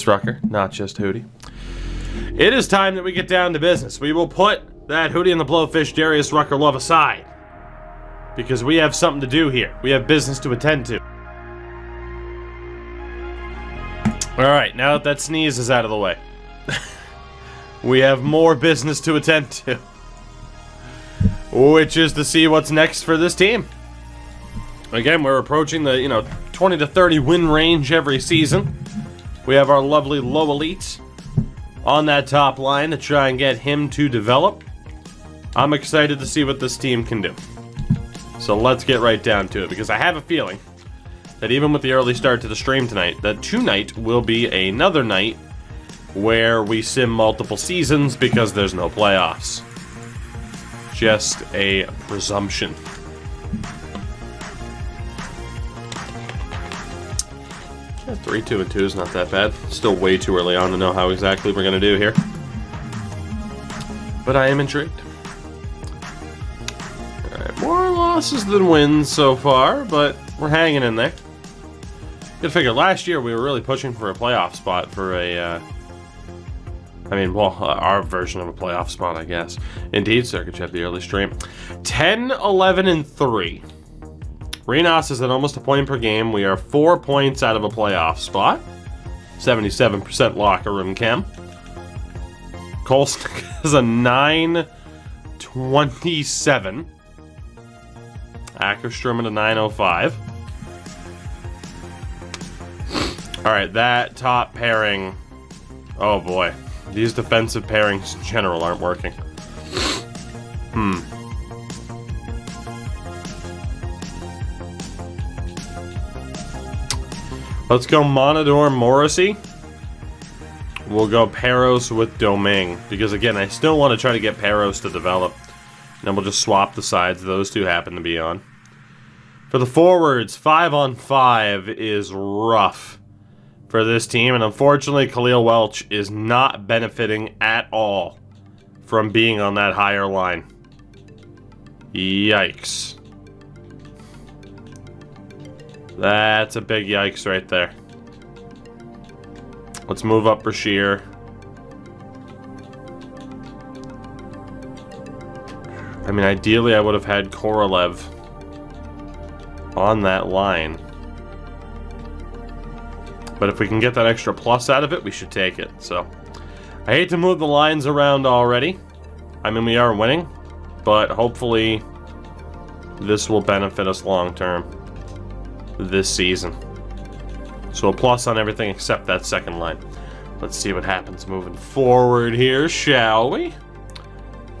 Rucker, not just Hootie. It is time that we get down to business. We will put that Hootie and the Blowfish Darius Rucker love aside, because we have something to do here. We have business to attend to. Alright, now that sneeze is out of the way, we have more business to attend to, which is to see what's next for this team. Again, we're approaching the 20 to 30 win range every season. We have our lovely low elite on that top line to try and get him to develop. I'm excited to see what this team can do. So let's get right down to it, because I have a feeling that even with the early start to the stream tonight, that tonight will be another night where we sim multiple seasons because there's no playoffs. Just a presumption. Yeah, 3, 2, and 2 is not that bad. Still way too early on to know how exactly we're going to do here. But I am intrigued. Alright, more losses than wins so far, but we're hanging in there. You gotta figure, last year we were really pushing for a playoff spot for a, our version of a playoff spot, I guess. Indeed, Circuit Chef, the early stream. 10, 11, and 3. Renos is at almost a point per game. We are 4 points out of a playoff spot. 77% locker room chem. Kolsnik is a 9.27. Ackerstrom at a 9.05. Alright, that top pairing. Oh boy. These defensive pairings in general aren't working. Let's go Monador Morrissey. We'll go Peros with Domingue, because again, I still want to try to get Peros to develop. And then we'll just swap the sides those two happen to be on. For the forwards, 5-on-5 is rough for this team, and unfortunately Khalil Welch is not benefiting at all from being on that higher line. Yikes. That's a big yikes right there. Let's move up Brashear. I mean, ideally I would have had Korolev on that line. But if we can get that extra plus out of it, we should take it. So, I hate to move the lines around already. I mean, we are winning, but hopefully this will benefit us long term this season. So a plus on everything except that second line. Let's see what happens moving forward here, shall we?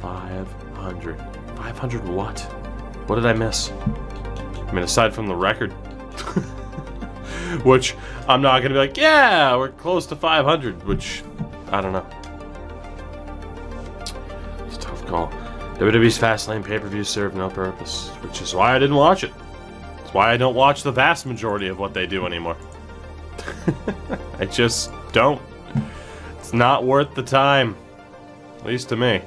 500. 500 what? What did I miss? I mean, aside from the record. Which, I'm not going to be like, yeah, we're close to 500, which, I don't know. It's a tough call. WWE's Fastlane pay-per-view served no purpose, which is why I didn't watch it. It's why I don't watch the vast majority of what they do anymore. I just don't. It's not worth the time. At least to me.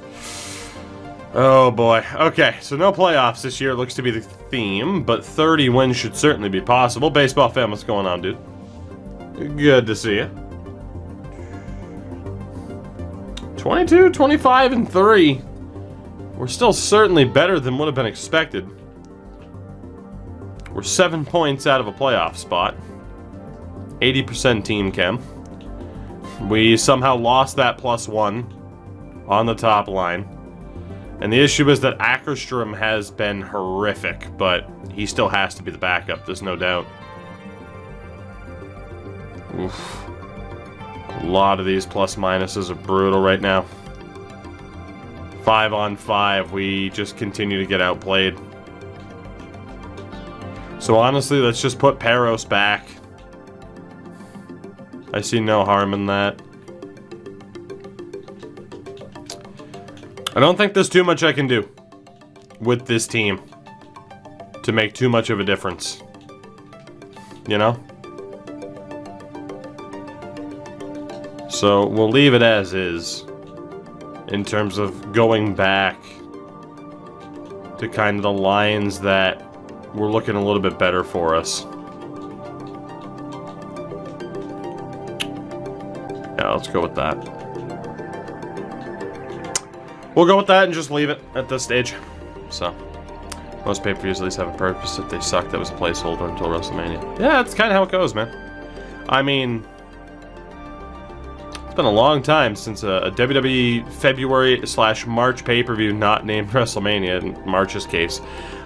Oh boy. Okay, so no playoffs this year looks to be the theme, but 30 wins should certainly be possible. Baseball fan, what's going on, dude? Good to see you. 22, 25, and 3. We're still certainly better than would have been expected. We're 7 points out of a playoff spot. 80% team chem. We somehow lost that +1 on the top line. And the issue is that Ackerstrom has been horrific, but he still has to be the backup, there's no doubt. Oof. A lot of these plus-minuses are brutal right now. 5-on-5, we just continue to get outplayed. So honestly, let's just put Peros back. I see no harm in that. I don't think there's too much I can do with this team to make too much of a difference. You know? So we'll leave it as is in terms of going back to kind of the lines that were looking a little bit better for us. Yeah, let's go with that. We'll go with that and just leave it at this stage. So, most pay-per-views at least have a purpose. If they suck, that was a placeholder until WrestleMania. Yeah, that's kind of how it goes, man. I mean, it's been a long time since a WWE February/March pay-per-view not named WrestleMania, in March's case,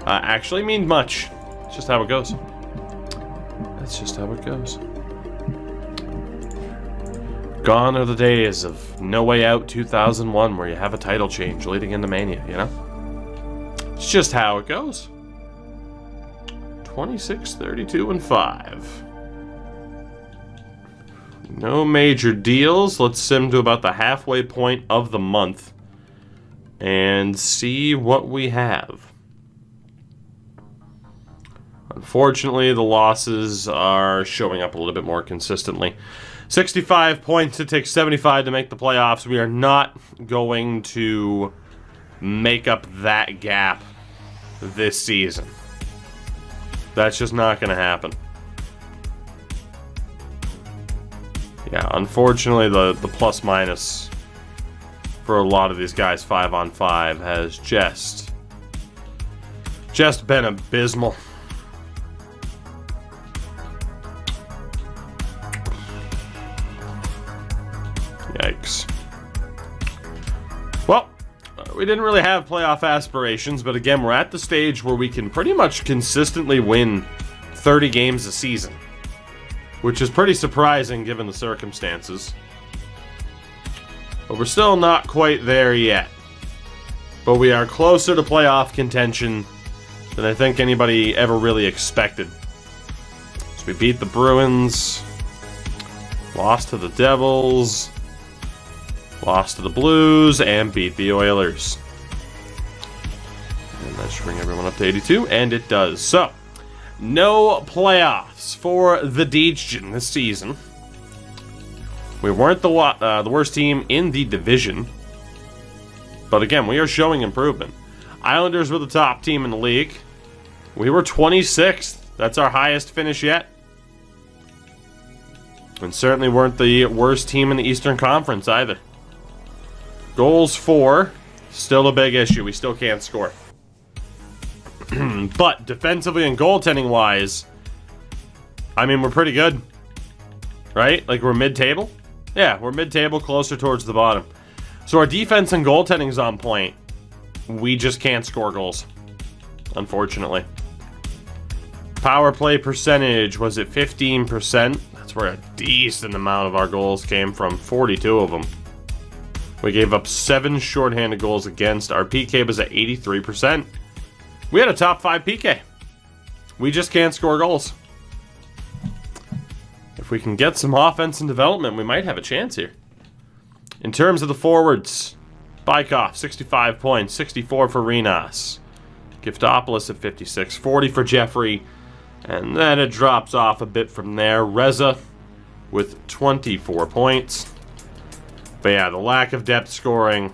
actually mean much. It's just how it goes. That's just how it goes. Gone are the days of No Way Out 2001 where you have a title change leading into Mania, you know? It's just how it goes. 26, 32, and 5. No major deals. Let's sim to about the halfway point of the month and see what we have. Unfortunately, the losses are showing up a little bit more consistently. 65 points. It takes 75 to make the playoffs. We are not going to make up that gap this season. That's just not going to happen. Yeah, unfortunately, the plus-minus for a lot of these guys 5-on-5 has just been abysmal. Yikes. Well, we didn't really have playoff aspirations, but again, we're at the stage where we can pretty much consistently win 30 games a season, which is pretty surprising given the circumstances. But we're still not quite there yet. But we are closer to playoff contention than I think anybody ever really expected. So we beat the Bruins, lost to the Devils, lost to the Blues, and beat the Oilers. And that should bring everyone up to 82, and it does. So, no playoffs for the Deitschen this season. We weren't the worst team in the division. But again, we are showing improvement. Islanders were the top team in the league. We were 26th. That's our highest finish yet. And certainly weren't the worst team in the Eastern Conference either. Goals for, still a big issue. We still can't score. But defensively and goaltending wise, I mean, we're pretty good. Right? Like, we're mid-table? Yeah, we're mid-table, closer towards the bottom. So our defense and goaltending is on point. We just can't score goals, unfortunately. Power play percentage was at 15%. That's where a decent amount of our goals came from, 42 of them. We gave up 7 shorthanded goals against. Our PK was at 83%. We had a top 5 PK. We just can't score goals. If we can get some offense and development, we might have a chance here. In terms of the forwards, Bykov, 65 points, 64 for Renas. Giftopoulos at 56, 40 for Jeffrey. And then it drops off a bit from there. Reza with 24 points. But yeah, the lack of depth scoring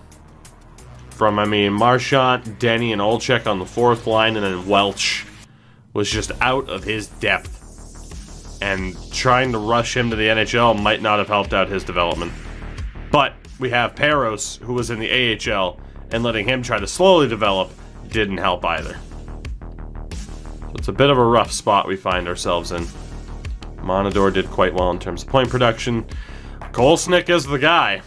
from, Marchand, Denny, and Olczyk on the fourth line, and then Welch was just out of his depth. And trying to rush him to the NHL might not have helped out his development. But we have Peros, who was in the AHL, and letting him try to slowly develop didn't help either. So it's a bit of a rough spot we find ourselves in. Monador did quite well in terms of point production. Kolesnik is the guy.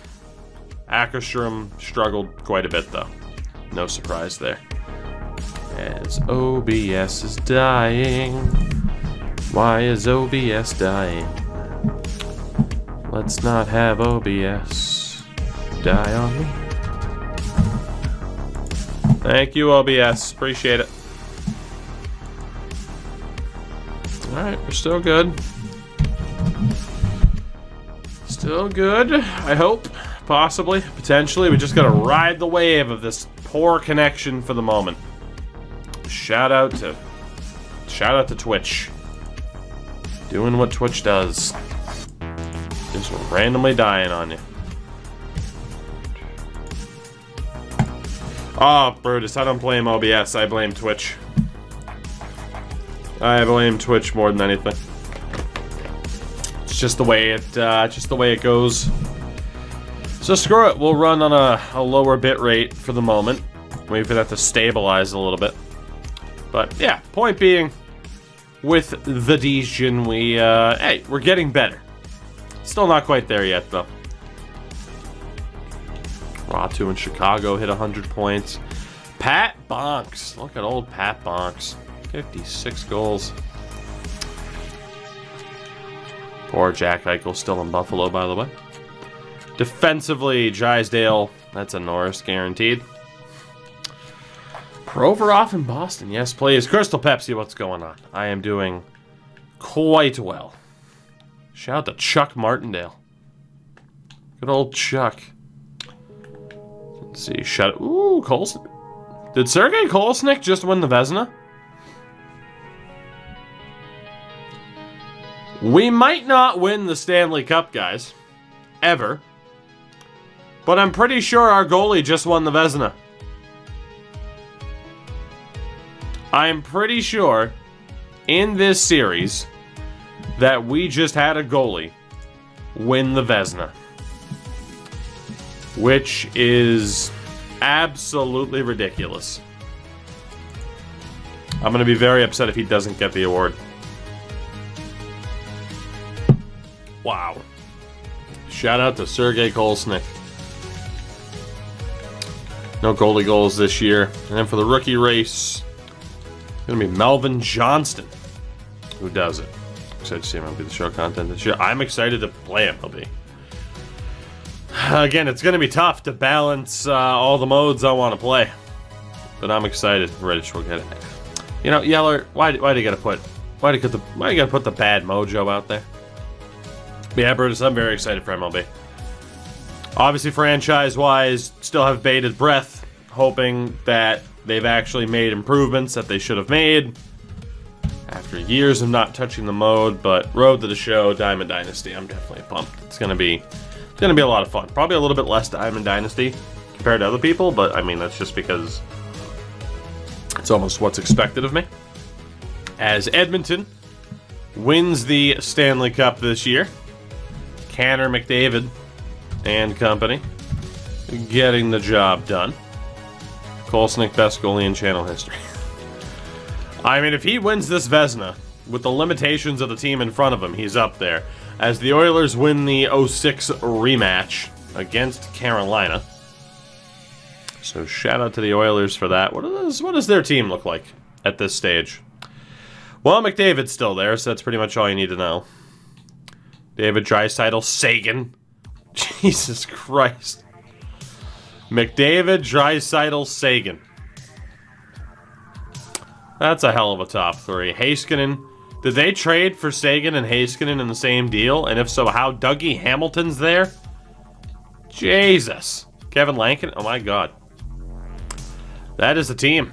Ackerstrom struggled quite a bit, though. No surprise there. As OBS is dying. Why is OBS dying? Let's not have OBS die on me. Thank you, OBS. Appreciate it. Alright, we're still good. Still good, I hope. Possibly, potentially. We just gotta ride the wave of this poor connection for the moment. Shout out to Twitch. Doing what Twitch does. Just randomly dying on you. Oh, Brutus, I don't blame OBS, I blame Twitch. I blame Twitch more than anything. It's just the way it goes. So screw it, we'll run on a lower bit rate for the moment. Wait for that to stabilize a little bit. But yeah, point being, with the Dijon, hey, we're getting better. Still not quite there yet, though. Ratu in Chicago hit 100 points. Pat Bonks. Look at old Pat Bonks. 56 goals. Poor Jack Eichel still in Buffalo, by the way. Defensively, Drysdale. That's a Norris guaranteed. Provorov in Boston. Yes, please. Crystal Pepsi, what's going on? I am doing quite well. Shout out to Chuck Martindale. Good old Chuck. Let's see. Ooh, Colson. Did Sergei Kolesnik just win the Vezina? We might not win the Stanley Cup, guys. Ever. But I'm pretty sure our goalie just won the Vezina. I'm pretty sure in this series that we just had a goalie win the Vezina. Which is absolutely ridiculous. I'm going to be very upset if he doesn't get the award. Wow. Shout out to Sergei Kolesnik. No goalie goals this year. And then for the rookie race, it's going to be Melvin Johnston. Who does it? Excited to see MLB The Show content this year. I'm excited to play MLB. Again, it's going to be tough to balance all the modes I want to play. But I'm excited. Reddish will get it. You know, Yeller, why do you gotta put the bad mojo out there? But yeah, Brutus, I'm very excited for MLB. Obviously, franchise-wise, still have bated breath, hoping that they've actually made improvements that they should have made after years of not touching the mode. But Road to the Show, Diamond Dynasty, I'm definitely pumped. It's gonna be a lot of fun. Probably a little bit less Diamond Dynasty compared to other people, but I mean that's just because it's almost what's expected of me. As Edmonton wins the Stanley Cup this year, Connor McDavid and company getting the job done. Kolesnik, best goalie in channel history. I mean, if he wins this Vezina, with the limitations of the team in front of him, he's up there. As the Oilers win the 06 rematch against Carolina. So shout out to the Oilers for that. What does their team look like at this stage? Well, McDavid's still there, so that's pretty much all you need to know. David Draisaitl, Sagan. Jesus Christ. McDavid, Draisaitl, Sagan. That's a hell of a top three. Heiskanen. Did they trade for Sagan and Heiskanen in the same deal? And if so, how? Dougie Hamilton's there? Jesus. Kevin Lankin? Oh my god. That is the team.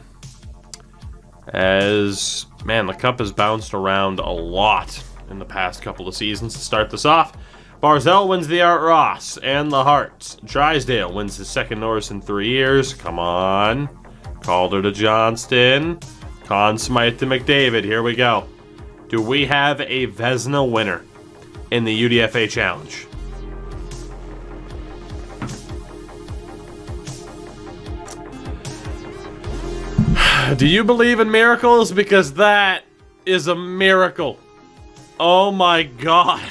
As, man, the cup has bounced around a lot in the past couple of seasons. To start this off, Barzell wins the Art Ross and the Hart. Drysdale wins his second Norris in 3 years. Come on. Calder to Johnston. Conn Smythe to McDavid. Here we go. Do we have a Vezina winner in the UDFA Challenge? Do you believe in miracles? Because that is a miracle. Oh my god.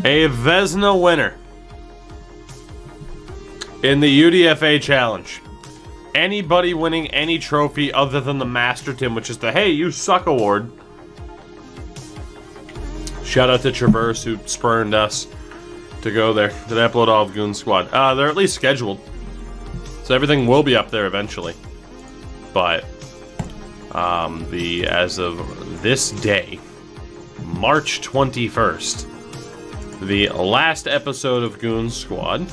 A Vezina winner in the UDFA Challenge. Anybody winning any trophy other than the Masterton, which is the Hey, You Suck award. Shout out to Traverse, who spurned us to go there. Did I upload all of Goon Squad? They're at least scheduled. So everything will be up there eventually. But as of this day, March 21st, the last episode of Goon Squad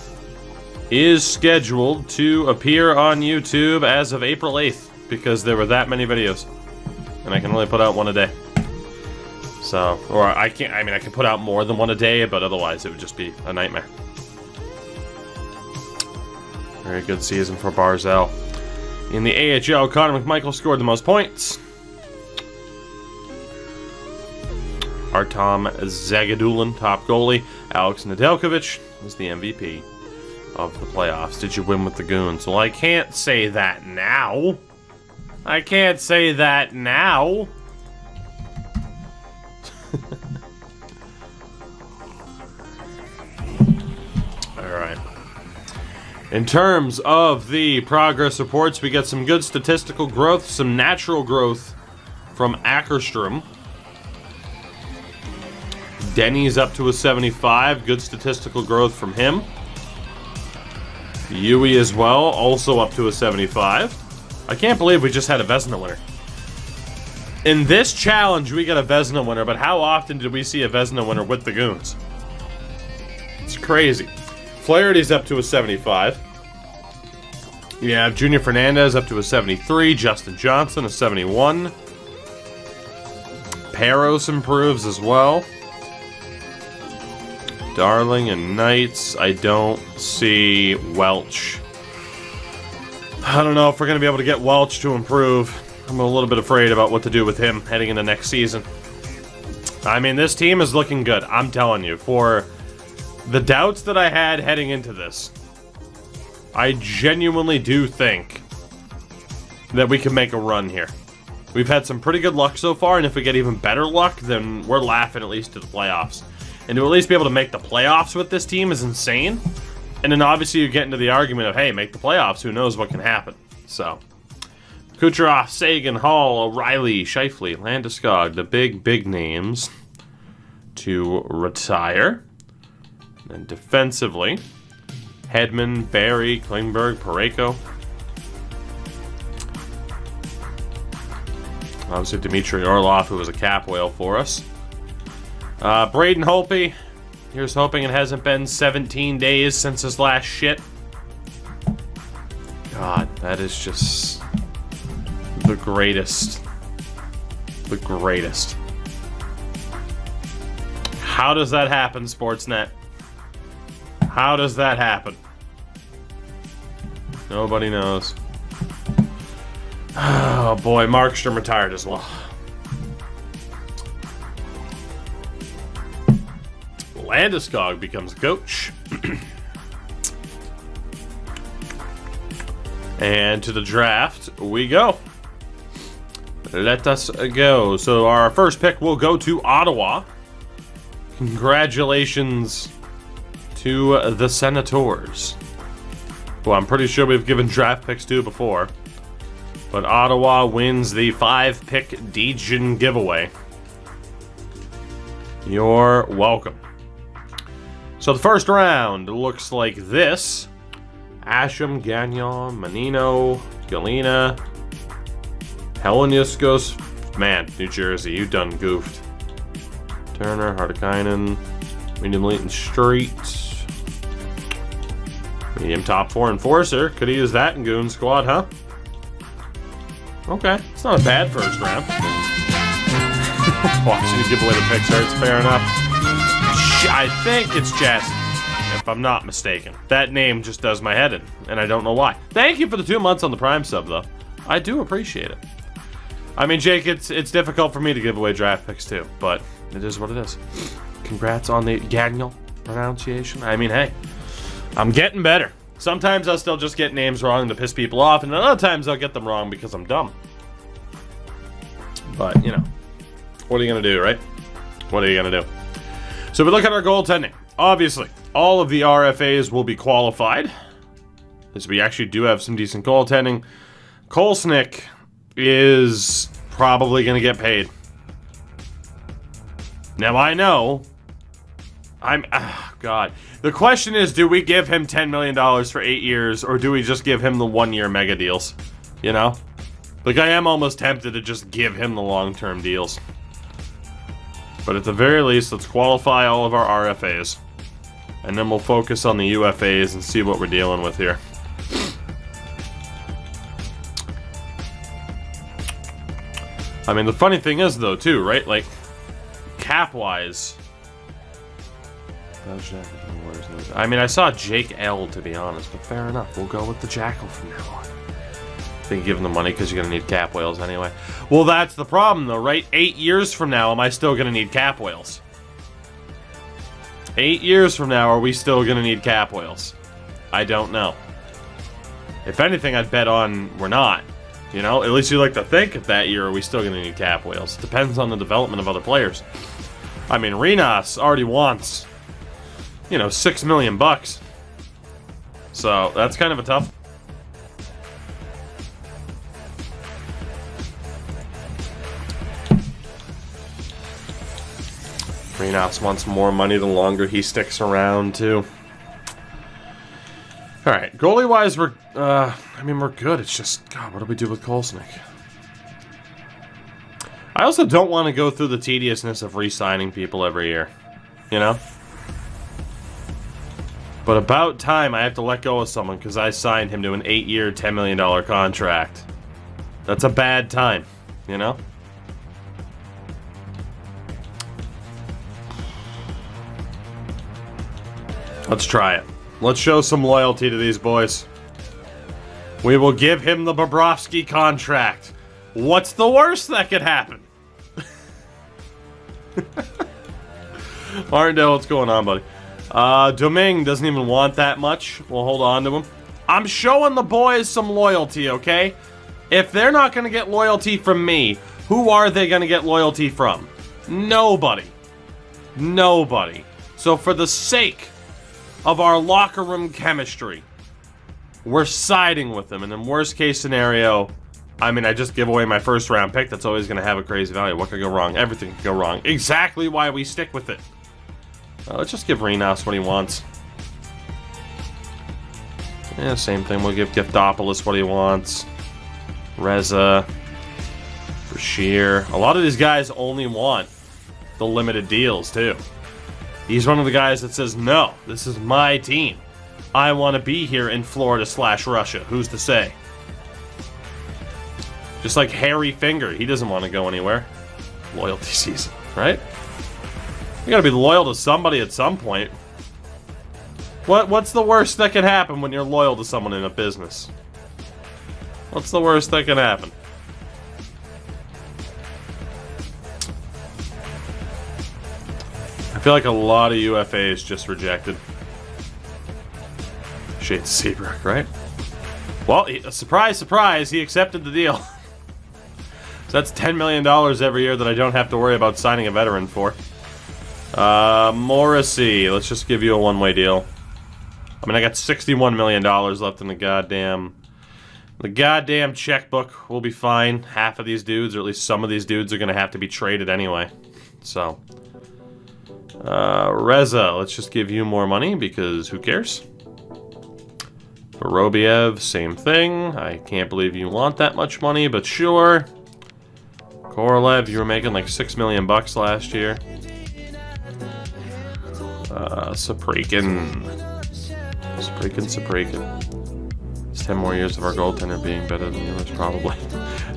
is scheduled to appear on YouTube as of April 8th, because there were that many videos. And I can only put out one a day. So, or I can put out more than one a day, but otherwise it would just be a nightmare. Very good season for Barzell. In the AHL, Connor McMichael scored the most points. Artem Zagadulin, top goalie. Alex Nedeljkovic was the MVP of the playoffs. Did you win with the Goons? Well, I can't say that now. I can't say that now. Alright. In terms of the progress reports, we get some good statistical growth, some natural growth from Ackerstrom. Denny's up to a 75. Good statistical growth from him. Yui as well, also up to a 75. I can't believe we just had a Vezina winner. In this challenge, we got a Vezina winner, but how often did we see a Vezina winner with the Goons? It's crazy. Flaherty's up to a 75. You have Junior Fernandez up to a 73. Justin Johnson, a 71. Peros improves as well. Darling and Knights. I don't see Welch. I don't know if we're going to be able to get Welch to improve. I'm a little bit afraid about what to do with him heading into next season. I mean, this team is looking good. I'm telling you. For the doubts that I had heading into this, I genuinely do think that we can make a run here. We've had some pretty good luck so far, and if we get even better luck, then we're laughing at least to the playoffs. And to at least be able to make the playoffs with this team is insane. And then obviously you get into the argument of, hey, make the playoffs, who knows what can happen. So, Kucherov, Sagan, Hall, O'Reilly, Scheifele, Landeskog, the big names to retire. And defensively, Hedman, Barry, Klingberg, Parayko. Obviously Dmitry Orlov, who was a cap whale for us. Braden Holtby. Here's hoping it hasn't been 17 days since his last shit. God, that is just the greatest. The greatest. How does that happen, Sportsnet? How does that happen? Nobody knows. Oh boy, Markstrom retired as well. Landeskog becomes coach. And to the draft we go. Let us go. So our first pick will go to Ottawa. Congratulations to the Senators, who I'm pretty sure we've given draft picks to before. But Ottawa wins the 5-pick Dejan giveaway. You're welcome. So the first round looks like this. Asham, Gagnon, Menino, Galena, Heleniuskas. Man, New Jersey, you done goofed. Turner, Hardikainen, medium Leighton Street. Medium top 4 enforcer. Could have used that in Goon Squad, huh? Okay, it's not a bad first round. Watching you give away the picks hurts, fair enough. I think it's Jesse, if I'm not mistaken. That name just does my head in, and I don't know why. Thank you for the 2 months on the Prime sub, though. I do appreciate it. I mean, Jake, it's difficult for me to give away draft picks, too, but it is what it is. Congrats on the Gagnon pronunciation. I mean, hey, I'm getting better. Sometimes I'll still just get names wrong to piss people off, and other times I'll get them wrong because I'm dumb. But, you know, what are you going to do, right? What are you going to do? So we look at our goaltending. Obviously, all of the RFAs will be qualified, as we actually do have some decent goaltending. Kolesnik is probably going to get paid. Now, I know, God. The question is, do we give him $10 million for 8 years, or do we just give him the 1-year mega deals? You know? Like, I am almost tempted to just give him the long-term deals. But at the very least, let's qualify all of our RFAs. And then we'll focus on the UFAs and see what we're dealing with here. I mean, the funny thing is, though, too, right? Like, cap-wise... I mean, I saw Jake L, to be honest, but fair enough. We'll go with the Jackal from now on. Then give him the money because you're going to need cap whales anyway. Well, that's the problem, though, right? 8 years from now, am I still going to need cap whales? 8 years from now, are we still going to need cap whales? I don't know. If anything, I'd bet on we're not. You know, at least you like to think if that year are we still going to need cap whales. It depends on the development of other players. I mean, Renas already wants, you know, $6 million bucks. So that's kind of a tough. Renas wants more money the longer he sticks around too. All right, goalie-wise, we're good. It's just, God, what do we do with Kolesnik? I also don't want to go through the tediousness of re-signing people every year, you know? But about time I have to let go of someone because I signed him to an 8-year, $10 million contract. That's a bad time, you know? Let's try it. Let's show some loyalty to these boys. We will give him the Bobrovsky contract. What's the worst that could happen? Martindale, what's going on, buddy? Domingue doesn't even want that much. We'll hold on to him. I'm showing the boys some loyalty, okay? If they're not going to get loyalty from me, who are they going to get loyalty from? Nobody. Nobody. So for the sake of our locker room chemistry, we're siding with them. And in worst case scenario, I mean, I just give away my first round pick. That's always going to have a crazy value. What could go wrong? Everything could go wrong. Exactly why we stick with it. Let's just give Renas what he wants. Yeah, same thing. We'll give Giftopoulos what he wants. Reza. Brashear. A lot of these guys only want the limited deals, too. He's one of the guys that says, no, this is my team. I want to be here in Florida/Russia. Who's to say? Just like Harry Finger. He doesn't want to go anywhere. Loyalty season, right? You gotta be loyal to somebody at some point. What's the worst that can happen when you're loyal to someone in a business? What's the worst that can happen? I feel like a lot of UFAs just rejected. Shades Seabrook, right? Well, surprise, surprise, he accepted the deal. So that's $10 million every year that I don't have to worry about signing a veteran for. Morrissey, let's just give you a one-way deal. I mean, I got $61 million left in the goddamn checkbook. We'll be fine. Half of these dudes, or at least some of these dudes, are going to have to be traded anyway. So, Reza, let's just give you more money because who cares? Vorobiev, same thing. I can't believe you want that much money, but sure. Korolev, you were making like $6 million bucks last year. Saprakin. It's 10 more years of our goaltender being better than yours, probably.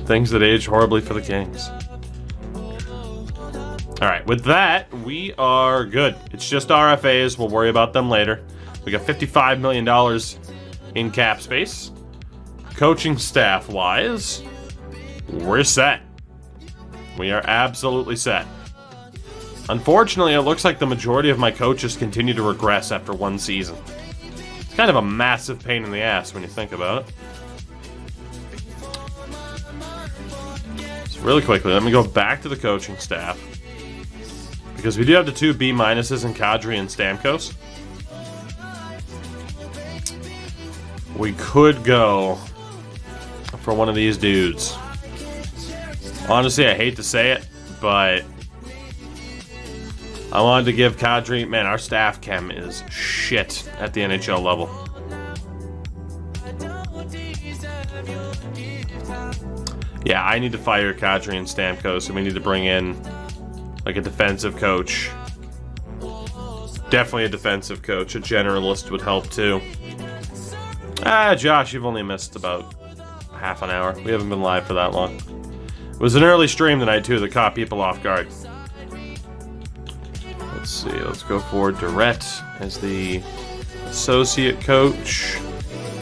Things that age horribly for the Kings. Alright, with that, we are good. It's just RFAs. We'll worry about them later. We got $55 million in cap space. Coaching staff-wise, we're set. We are absolutely set. Unfortunately, it looks like the majority of my coaches continue to regress after one season. It's kind of a massive pain in the ass when you think about it. So really quickly, let me go back to the coaching staff. Because we do have the two B- in Kadri and Stamkos. We could go for one of these dudes. Honestly, I hate to say it, but I wanted to give Kadri... Man, our staff chem is shit at the NHL level. Yeah, I need to fire Kadri and Stamkos, and we need to bring in like a defensive coach. Definitely a defensive coach. A generalist would help too. Josh, you've only missed about half an hour. We haven't been live for that long. It was an early stream tonight too that caught people off guard. Let's see, let's go for Durrett as the associate coach.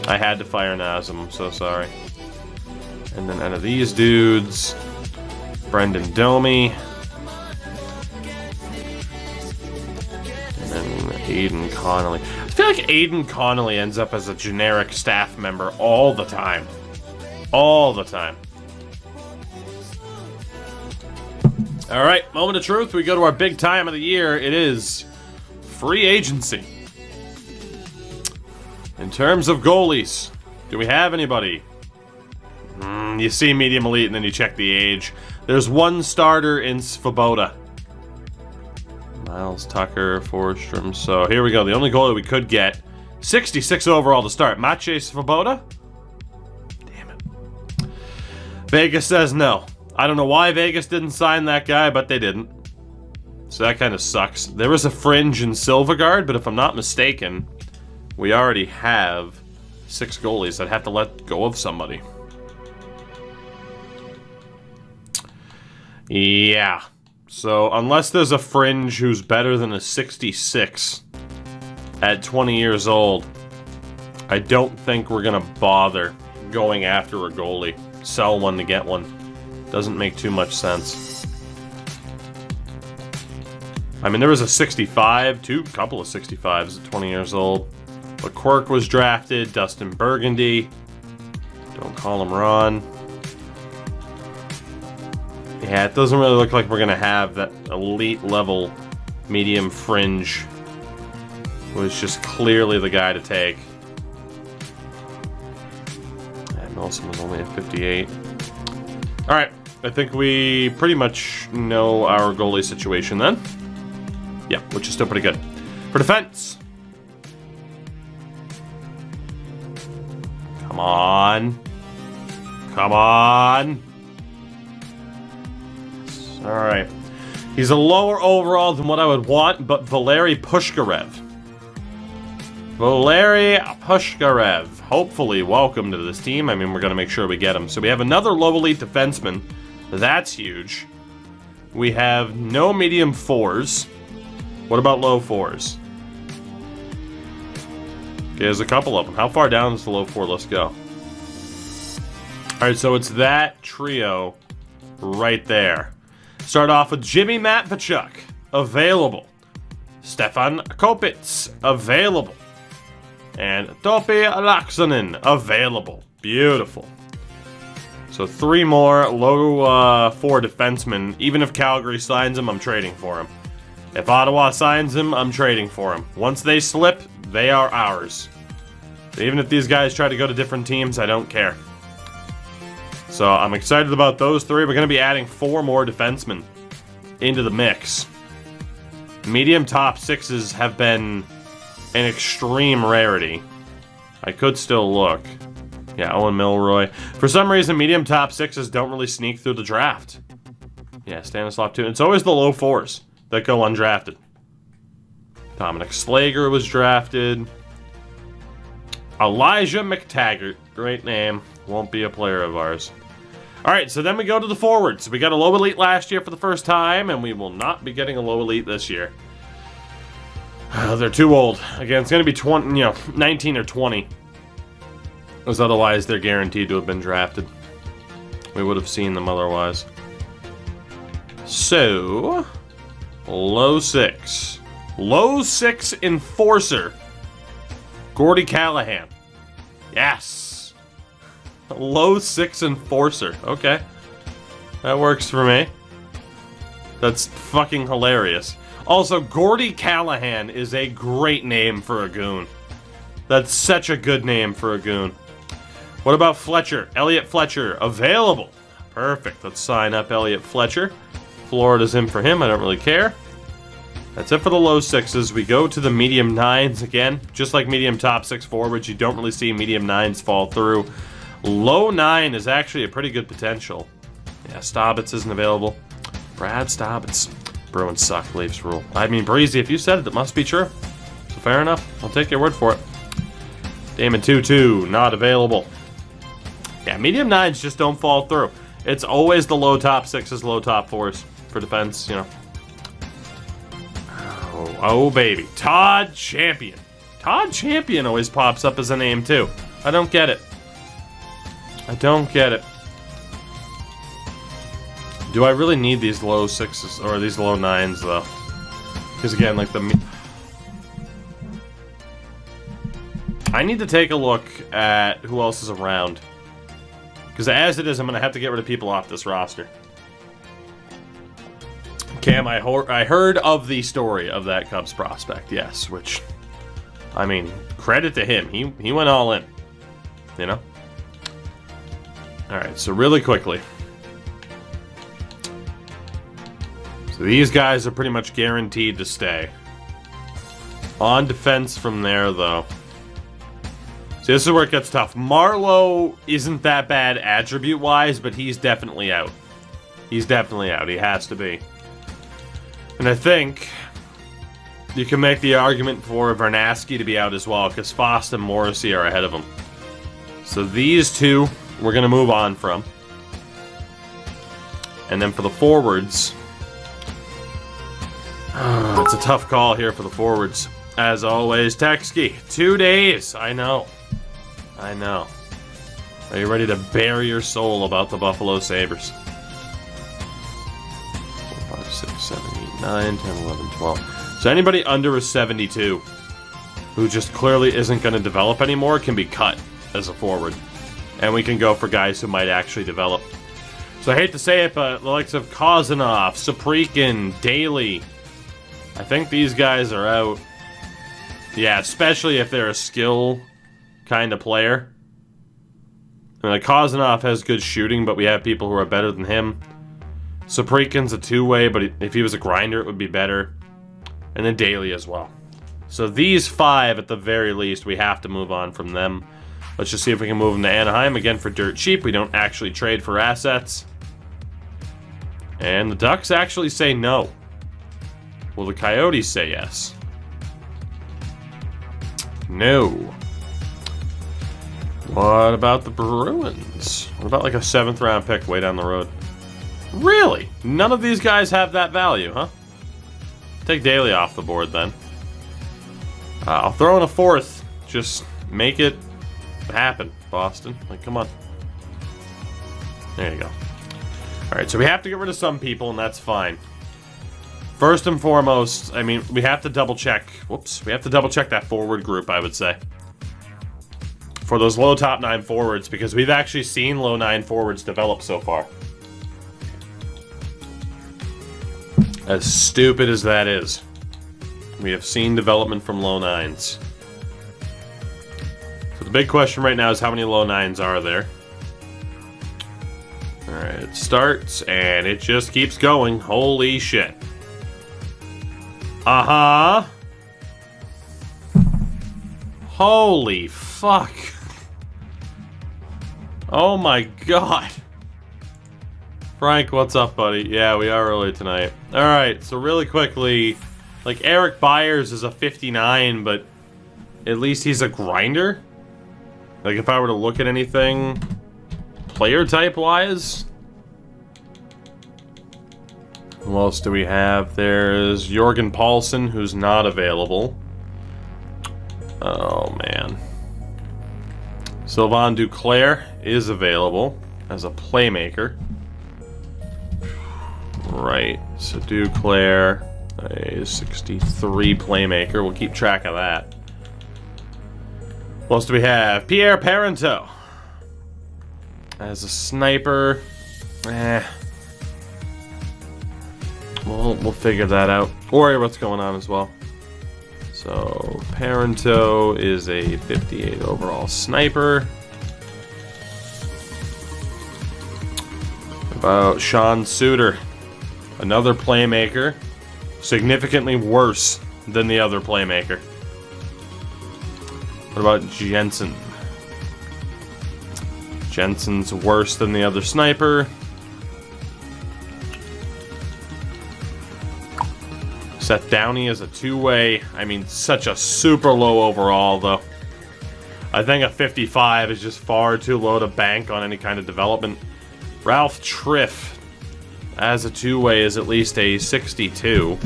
I had to fire Nazem, I'm so sorry. And then out of these dudes, Brendan Domi. And then Aiden Connolly. I feel like Aiden Connolly ends up as a generic staff member all the time. All the time. All right, moment of truth. We go to our big time of the year. It is free agency. In terms of goalies, do we have anybody? You see medium elite and then you check the age. There's one starter in Svoboda. Miles Tucker, Forsstrom. So here we go. The only goalie we could get. 66 overall to start. Maciej Svoboda? Damn it. Vegas says no. I don't know why Vegas didn't sign that guy, but they didn't. So that kind of sucks. There was a fringe in Silverguard, but if I'm not mistaken, we already have 6 goalies. I'd have to let go of somebody. Yeah. So unless there's a fringe who's better than a 66 at 20 years old, I don't think we're going to bother going after a goalie. Sell one to get one. Doesn't make too much sense. I mean, there was a 65, couple of 65s at 20 years old. But Quirk was drafted, Dustin Burgundy. Don't call him Ron. Yeah, it doesn't really look like we're going to have that elite level medium fringe. Was just clearly the guy to take. And Nelson was only at 58. Alright, I think we pretty much know our goalie situation then. Yeah, which is still pretty good. For defense. Come on. Come on. Alright. He's a lower overall than what I would want, but Valeri Pushkarev. Valeri Pushkarev. Hopefully, welcome to this team. I mean, we're going to make sure we get him. So we have another low elite defenseman. That's huge. We have no medium 4s. What about low 4s? Okay, there's a couple of them. How far down does the low 4 list go? Alright, so it's that trio right there. Start off with Jimmy Matvechuk, available. Stefan Kopits, available. And Topi Laksonen, available. Beautiful. So 3 more low 4 defensemen. Even if Calgary signs him, I'm trading for him. If Ottawa signs him, I'm trading for him. Once they slip, they are ours. So even if these guys try to go to different teams, I don't care. So I'm excited about those 3. We're going to be adding 4 more defensemen into the mix. Medium top 6s have been an extreme rarity. I could still look. Yeah, Owen Milroy. For some reason, medium top 6s don't really sneak through the draft. Yeah, Stanislav too. It's always the low 4s that go undrafted. Dominic Slager was drafted. Elijah McTaggart. Great name. Won't be a player of ours. Alright, so then we go to the forwards. We got a low elite last year for the first time, and we will not be getting a low elite this year. They're too old. Again, it's going to be 19 or 20. Because otherwise they're guaranteed to have been drafted. We would have seen them otherwise. So, low 6. Low 6 enforcer. Gordy Callahan. Yes. Low 6 enforcer. Okay. That works for me. That's fucking hilarious. Also, Gordy Callahan is a great name for a goon. That's such a good name for a goon. What about Fletcher? Elliot Fletcher, available. Perfect. Let's sign up Elliot Fletcher. Florida's in for him. I don't really care. That's it for the low 6s. We go to the medium 9s again. Just like medium top 6 forwards, you don't really see medium 9s fall through. Low 9 is actually a pretty good potential. Yeah, Staubitz isn't available. Brad Staubitz. Bruins suck, Leafs rule. I mean, Breezy, if you said it, it must be true. So fair enough. I'll take your word for it. Damon 2-2, not available. Yeah, medium 9s just don't fall through. It's always the low top 6s, low top 4s for defense, you know. Oh, baby. Todd Champion. Todd Champion always pops up as a name, too. I don't get it. I don't get it. Do I really need these low 6s or these low 9s though? Because again, like I need to take a look at who else is around. Because as it is, I'm going to have to get rid of people off this roster. Cam, I heard of the story of that Cubs prospect, yes, which, I mean, credit to him. He went all in, you know? Alright, so really quickly. So these guys are pretty much guaranteed to stay. On defense from there, though. See, this is where it gets tough. Marlowe isn't that bad attribute-wise, but he's definitely out. He's definitely out. He has to be. And I think you can make the argument for Vernaski to be out as well, because Fost and Morrissey are ahead of him. So these two, we're going to move on from. And then for the forwards, it's a tough call here for the forwards. As always, Texky, 2 days. I know. I know. Are you ready to bare your soul about the Buffalo Sabres? 4, 5, 6, 7, 8, 9, 10, 11, 12. So anybody under a 72 who just clearly isn't going to develop anymore can be cut as a forward. And we can go for guys who might actually develop. So I hate to say it, but the likes of Kozanov, Saprikin, Daly, I think these guys are out. Yeah, especially if they're a skill kind of player. I mean, like, Kozanov has good shooting, but we have people who are better than him. Saprikin's a two-way, but if he was a grinder, it would be better. And then Daly as well. So these 5, at the very least, we have to move on from them. Let's just see if we can move them to Anaheim, again, for dirt cheap. We don't actually trade for assets. And the Ducks actually say no. Will the Coyotes say yes? No. What about the Bruins? What about like a 7th round pick way down the road? Really? None of these guys have that value, huh? Take Daly off the board then. I'll throw in a 4th. Just make it happen, Boston. Like, come on. There you go. Alright, so we have to get rid of some people, and that's fine. First and foremost, I mean, we have to double check. Whoops. We have to double check that forward group, I would say. For those low top 9 forwards, because we've actually seen low 9 forwards develop so far. As stupid as that is, we have seen development from low 9s. So the big question right now is how many low 9s are there? Alright, it starts, and it just keeps going. Holy shit. Uh-huh. Holy fuck. Oh my god. Frank, what's up, buddy? Yeah, we are early tonight. Alright, so really quickly, like, Eric Byers is a 59, but at least he's a grinder? Like, if I were to look at anything player type-wise? Who else do we have? There's Jorgen Paulson, who's not available. Oh, man. Sylvain Duclair is available as a playmaker. Right, so Duclair, a 63 playmaker. We'll keep track of that. What else do we have? Pierre Parento as a sniper. We'll figure that out. Or what's going on as well. So Parento is a 58 overall sniper. What about Sean Suter, another playmaker, significantly worse than the other playmaker. What about Jensen? Jensen's worse than the other sniper. Seth Downey is a two-way. I mean, such a super low overall, though. I think a 55 is just far too low to bank on any kind of development. Ralph Triff, as a two-way, is at least a 62.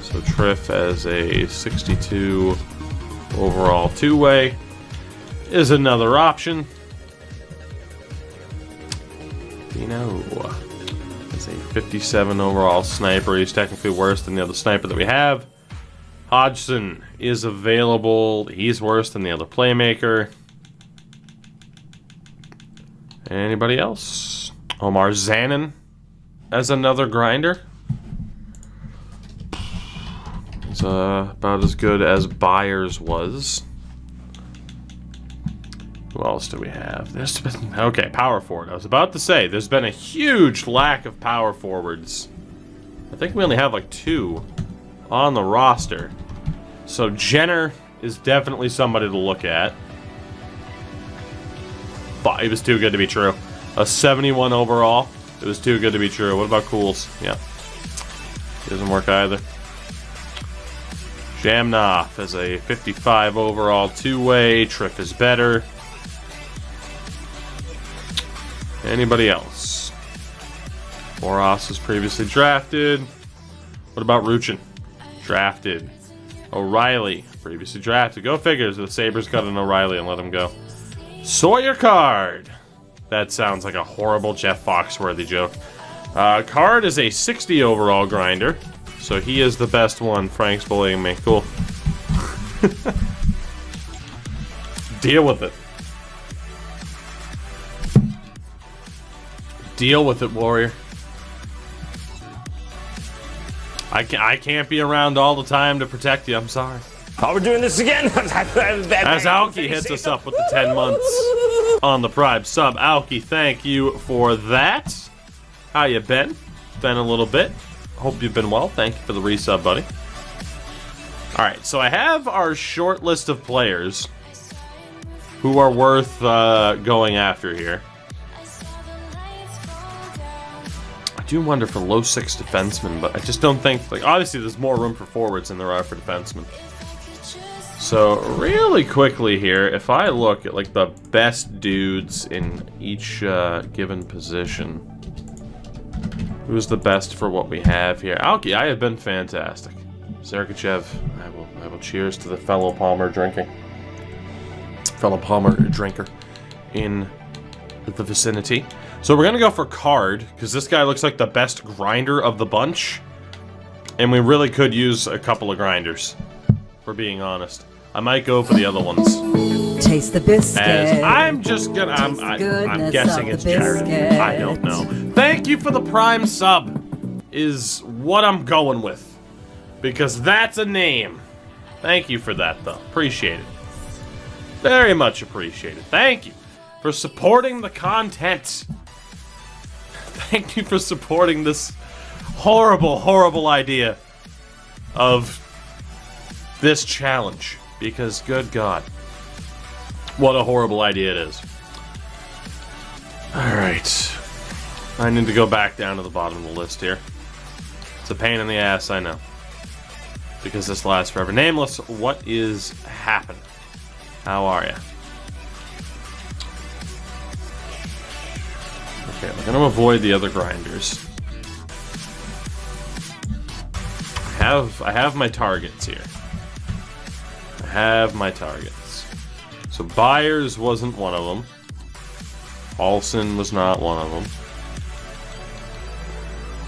So Triff as a 62 overall two-way is another option. You know, He's a 57 overall sniper. He's technically worse than the other sniper that we have. Hodgson is available. He's worse than the other playmaker. Anybody else? Omar Zanin as another grinder. It's about as good as Byers was. Who else do we have? There's been, okay, power forward. I was about to say, there's been a huge lack of power forwards. I think we only have like 2 on the roster. So Jenner is definitely somebody to look at. But it was too good to be true. A 71 overall. It was too good to be true. What about Cools? Yeah. Doesn't work either. Jamnoff as a 55 overall two-way. Triff is better. Anybody else? Boros was previously drafted. What about Ruchin? Drafted. O'Reilly, previously drafted. Go figures, the Sabres got an O'Reilly and let him go. Sawyer Card. That sounds like a horrible Jeff Foxworthy joke. Card is a 60 overall grinder, so he is the best one. Frank's bullying me. Cool. Deal with it. Deal with it, Warrior. I can't be around all the time to protect you. I'm sorry. Oh, we're doing this again. As Alki hits us up with the 10 months on the Prime sub. Alki, thank you for that. How you been? Been a little bit. Hope you've been well. Thank you for the resub, buddy. All right, so I have our short list of players who are worth going after here. I do wonder for low 6 defensemen, but I just don't think, like, obviously there's more room for forwards than there are for defensemen. So really quickly here, if I look at like the best dudes in each given position, who's the best for what we have here? Alki, I have been fantastic. Sergachev, I will cheers to the fellow Palmer drinker in the vicinity. So we're gonna go for Card, because this guy looks like the best grinder of the bunch. And we really could use a couple of grinders, for being honest. I might go for the other ones. Taste the biscuit. As I'm just gonna, I'm guessing it's Jared. I don't know. Thank you for the Prime sub, is what I'm going with. Because that's a name. Thank you for that, though. Appreciate it. Very much appreciated. Thank you for supporting the content. Thank you for supporting this horrible, horrible idea of this challenge. Because, good God, what a horrible idea it is. Alright. I need to go back down to the bottom of the list here. It's a pain in the ass, I know. Because this lasts forever. Nameless, what is happening? How are you? Okay, we're going to avoid the other grinders. I have my targets here. I have my targets. So Byers wasn't one of them. Paulson was not one of them.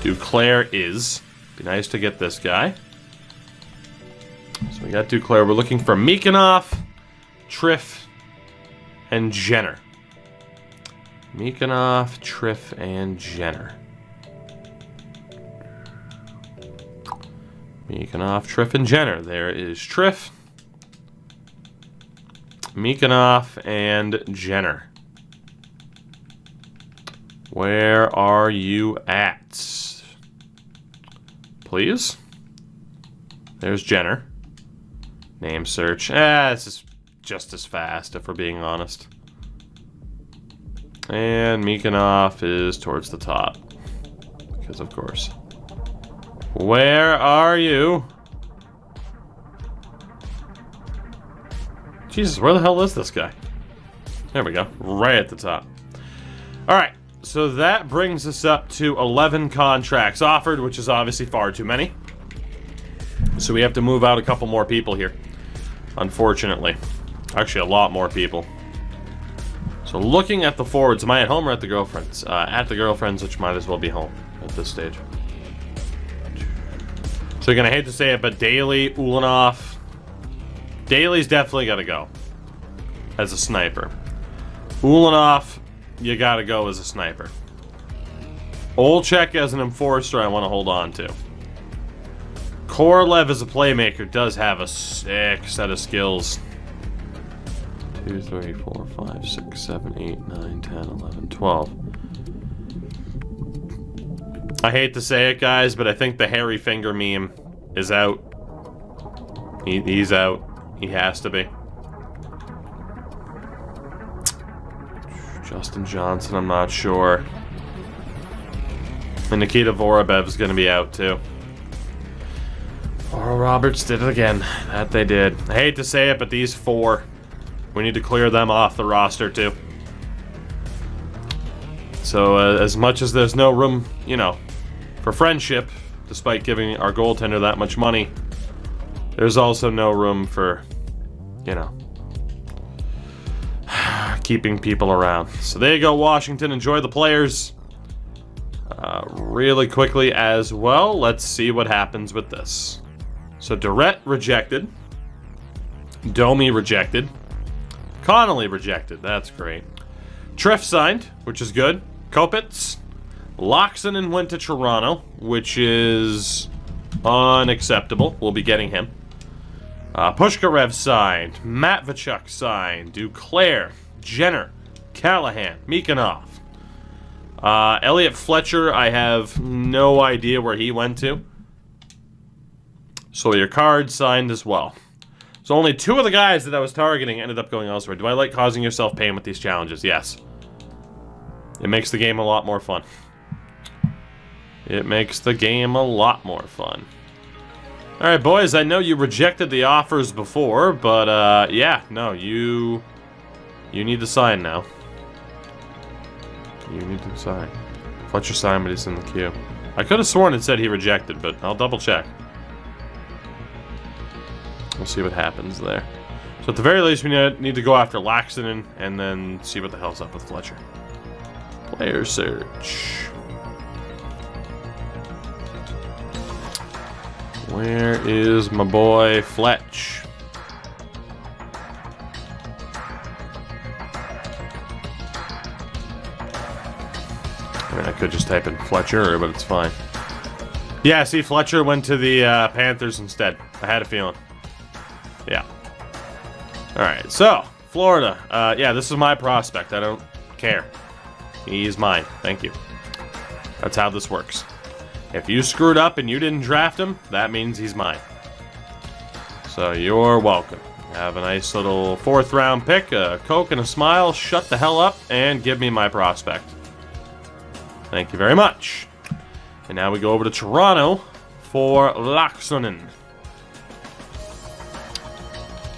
Duclair is. Be nice to get this guy. So we got Duclair. We're looking for Mikanov, Triff, and Jenner. Mikanov, Triff, and Jenner. Mikanov, Triff, and Jenner. There is Triff, Mikanov, and Jenner. Where are you at? Please? There's Jenner. Name search. This is just as fast, if we're being honest. And Mikanov is towards the top. Because, of course. Where are you? Jesus, where the hell is this guy? There we go. Right at the top. Alright, so that brings us up to 11 contracts offered, which is obviously far too many. So we have to move out a couple more people here. Unfortunately. Actually, a lot more people. So looking at the forwards, am I at home or at the girlfriend's? At the girlfriend's, which might as well be home. at this stage. So you're going to hate to say it, but Daly, Ulanov. Daly's definitely got to go as a sniper. Ulanov, you got to go as a sniper. Olchek as an enforcer, I want to hold on to. Korolev as a playmaker does have a sick set of skills. 2, 3, 4, 5, 6, 7, 8, 9, 10, 11, 12. I hate to say it, guys, but I think the hairy finger meme is out. He's out. He has to be. Justin Johnson, I'm not sure. And Nikita Vorobev's going to be out, too. Oral Roberts did it again. That they did. I hate to say it, but these 4, we need to clear them off the roster, too. So, as much as there's no room, you know, for friendship, despite giving our goaltender that much money, there's also no room for, you know, keeping people around. So there you go, Washington. Enjoy the players. Really quickly as well, let's see what happens with this. So Durrett rejected. Domi rejected. Connolly rejected. That's great. Triff signed, which is good. Kopitz. Loxonen went to Toronto, which is unacceptable. We'll be getting him. Pushkarev signed. Matvechuk signed. Duclair. Jenner. Callahan. Mikanov. Elliot Fletcher, I have no idea where he went to. So your card signed as well. So only 2 of the guys that I was targeting ended up going elsewhere. Do I like causing yourself pain with these challenges? Yes. It makes the game a lot more fun. It makes the game a lot more fun. Alright, boys, I know you rejected the offers before, but, yeah, no, you need to sign now. You need to sign. Fletcher signed, but he's in the queue. I could have sworn it said he rejected, but I'll double check. We'll see what happens there. So at the very least, we need to go after Laxonen and then see what the hell's up with Fletcher. Player search. Where is my boy Fletch? I mean, I could just type in Fletcher, but it's fine. Yeah, see, Fletcher went to the Panthers instead. I had a feeling. Yeah. Alright, so, Florida. Yeah, this is my prospect. I don't care. He's mine. Thank you. That's how this works. If you screwed up and you didn't draft him, that means he's mine. So, you're welcome. Have a nice little 4th round pick, a Coke and a smile, shut the hell up, and give me my prospect. Thank you very much. And now we go over to Toronto for Laxonen.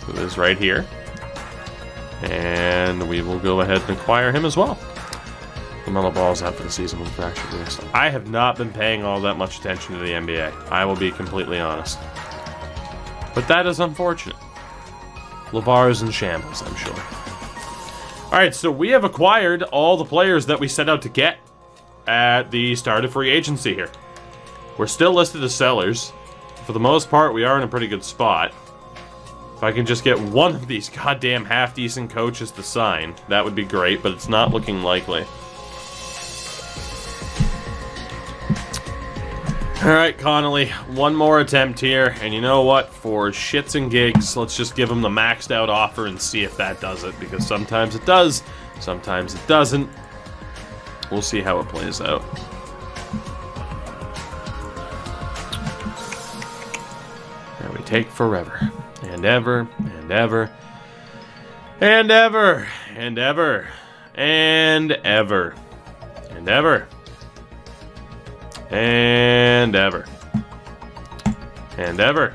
Who is right here. And we will go ahead and acquire him as well. LaMelo Ball's out for the season with fractured wrist. I have not been paying all that much attention to the NBA. I will be completely honest. But that is unfortunate. LeVar is in shambles, I'm sure. Alright, so we have acquired all the players that we set out to get at the start of free agency here. We're still listed as sellers. For the most part, we are in a pretty good spot. If I can just get one of these goddamn half-decent coaches to sign, that would be great, but it's not looking likely. Alright, Connolly, one more attempt here, and you know what? For shits and gigs, let's just give him the maxed out offer and see if that does it, because sometimes it does, sometimes it doesn't. We'll see how it plays out. And we take forever, and ever, and ever, and ever, and ever, and ever, and ever. And ever. And ever.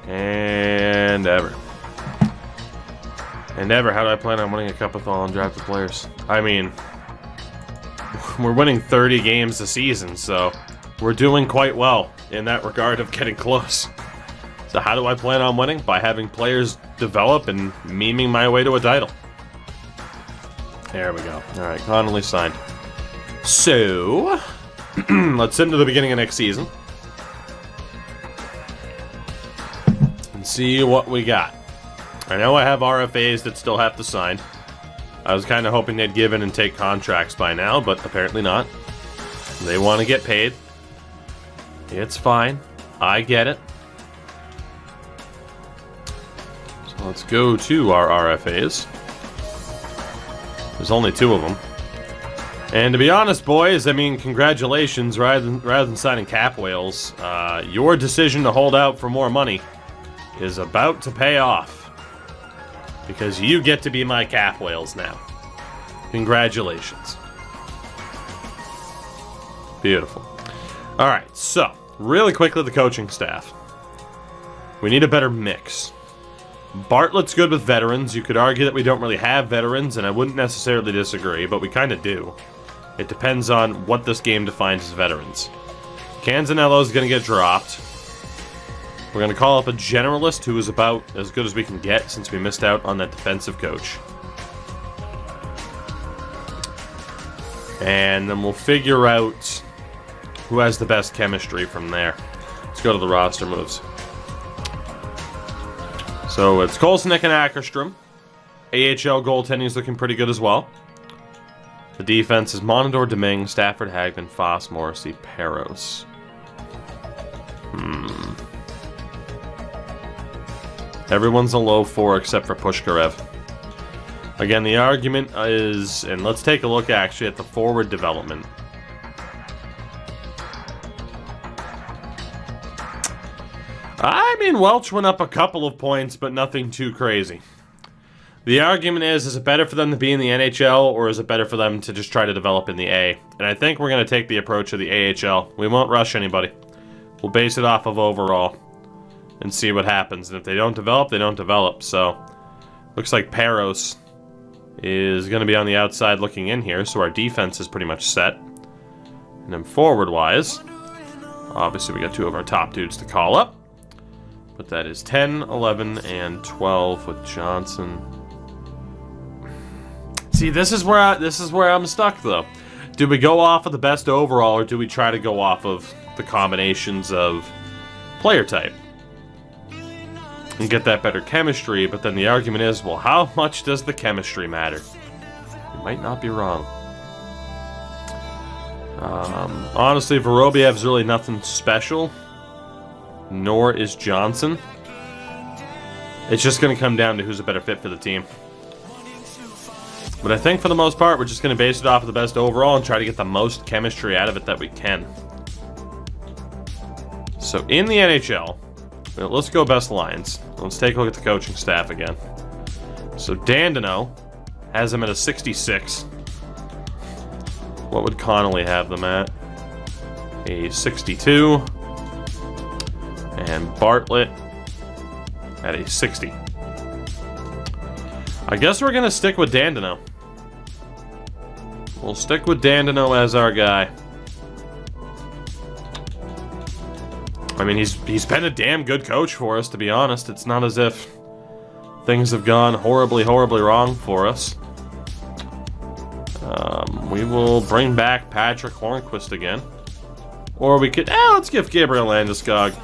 And ever. And ever. How do I plan on winning a cup with all undrafted players? I mean, we're winning 30 games a season, so we're doing quite well in that regard of getting close. So how do I plan on winning? By having players develop and memeing my way to a title. There we go. Alright, Connolly signed. So Let's sit into the beginning of next season and see what we got. I know I have RFAs that still have to sign. I was kind of hoping they'd give in and take contracts by now, but apparently not. They want to get paid. It's fine. I get it. So let's go to our RFAs. There's only 2 of them. And to be honest, boys, I mean, congratulations. Rather than signing cap whales, your decision to hold out for more money is about to pay off. Because you get to be my cap whales now. Congratulations. Beautiful. Alright, so, really quickly, the coaching staff. We need a better mix. Bartlett's good with veterans. You could argue that we don't really have veterans, and I wouldn't necessarily disagree, but we kind of do. It depends on what this game defines as veterans. Canzanello's going to get dropped. We're going to call up a generalist who is about as good as we can get since we missed out on that defensive coach. And then we'll figure out who has the best chemistry from there. Let's go to the roster moves. So it's Kolsnik and Ackerstrom. AHL goaltending is looking pretty good as well. The defense is Monador, Domingue, Stafford, Hagman, Foss, Morrissey, Peros. Everyone's a low 4 except for Pushkarev. Again, the argument is, and let's take a look actually at the forward development. I mean, Welch went up a couple of points, but nothing too crazy. The argument is it better for them to be in the NHL, or is it better for them to just try to develop in the A? And I think we're going to take the approach of the AHL. We won't rush anybody. We'll base it off of overall and see what happens. And if they don't develop, they don't develop. So, looks like Peros is going to be on the outside looking in here, so our defense is pretty much set. And then forward-wise, obviously we got 2 of our top dudes to call up. But that is 10, 11, and 12 with Johnson. See, this is where I'm stuck, though. Do we go off of the best overall, or do we try to go off of the combinations of player type and get that better chemistry? But then the argument is, well, how much does the chemistry matter? You might not be wrong. Honestly, Vorobyev's really nothing special, nor is Johnson. It's just going to come down to who's a better fit for the team. But I think for the most part, we're just going to base it off of the best overall and try to get the most chemistry out of it that we can. So in the NHL, well, let's go best lines. Let's take a look at the coaching staff again. So Dandino has him at a 66. What would Connolly have them at? A 62. And Bartlett at a 60. I guess we're going to stick with Dandino. We'll stick with Dandino as our guy. I mean, he's been a damn good coach for us, to be honest. It's not as if things have gone horribly, horribly wrong for us. We will bring back Patrick Hornquist again. Or we could... let's give Gabriel Landeskog.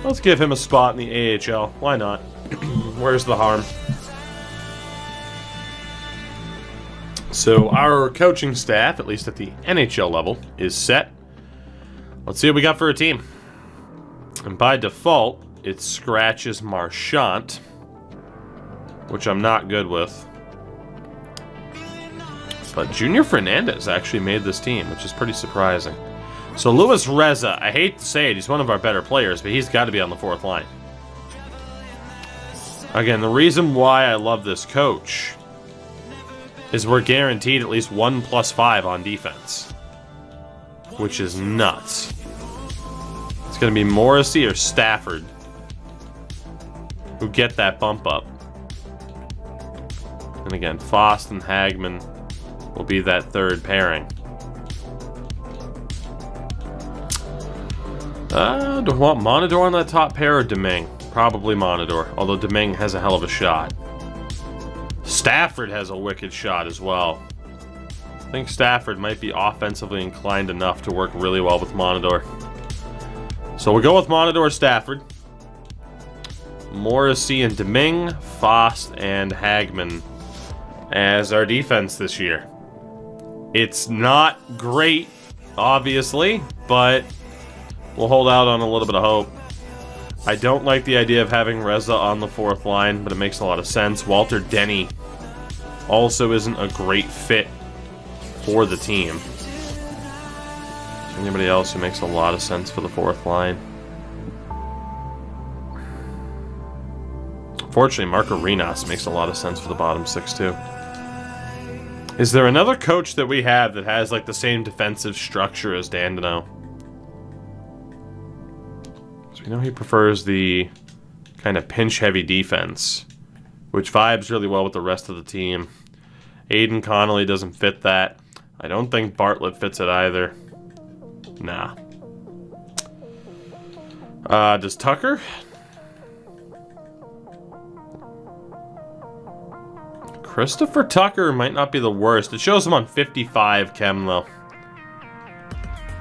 Let's give him a spot in the AHL. Why not? Where's the harm? So our coaching staff, at least at the NHL level, is set. Let's see what we got for a team. And by default, it scratches Marchant, which I'm not good with. But Junior Fernandez actually made this team, which is pretty surprising. So Luis Reza, I hate to say it, he's one of our better players, but he's got to be on the 4th line. Again, the reason why I love this coach is we're guaranteed at least 1 + 5 on defense, which is nuts. It's going to be Morrissey or Stafford who get that bump up. And again, Foss and Hagman will be that 3rd pairing. Do I want Monador on that top pair or Domingue? Probably Monador, although Domingue has a hell of a shot. Stafford has a wicked shot as well. I think Stafford might be offensively inclined enough to work really well with Monador. So we'll go with Monador, Stafford, Morrissey and Deming, Fost and Hagman as our defense this year. It's not great, obviously, but we'll hold out on a little bit of hope. I don't like the idea of having Reza on the fourth line, but it makes a lot of sense. Walter Denny also isn't a great fit for the team. Anybody else who makes a lot of sense for the fourth line? Unfortunately, Marco Rinas makes a lot of sense for the bottom six, too. Is there another coach that we have that has like the same defensive structure as Dandino? So we know he prefers the kind of pinch-heavy defense, which vibes really well with the rest of the team. Aiden Connolly doesn't fit that. I don't think Bartlett fits it either. Nah. Does Tucker? Christopher Tucker might not be the worst. It shows him on 55 chem, though.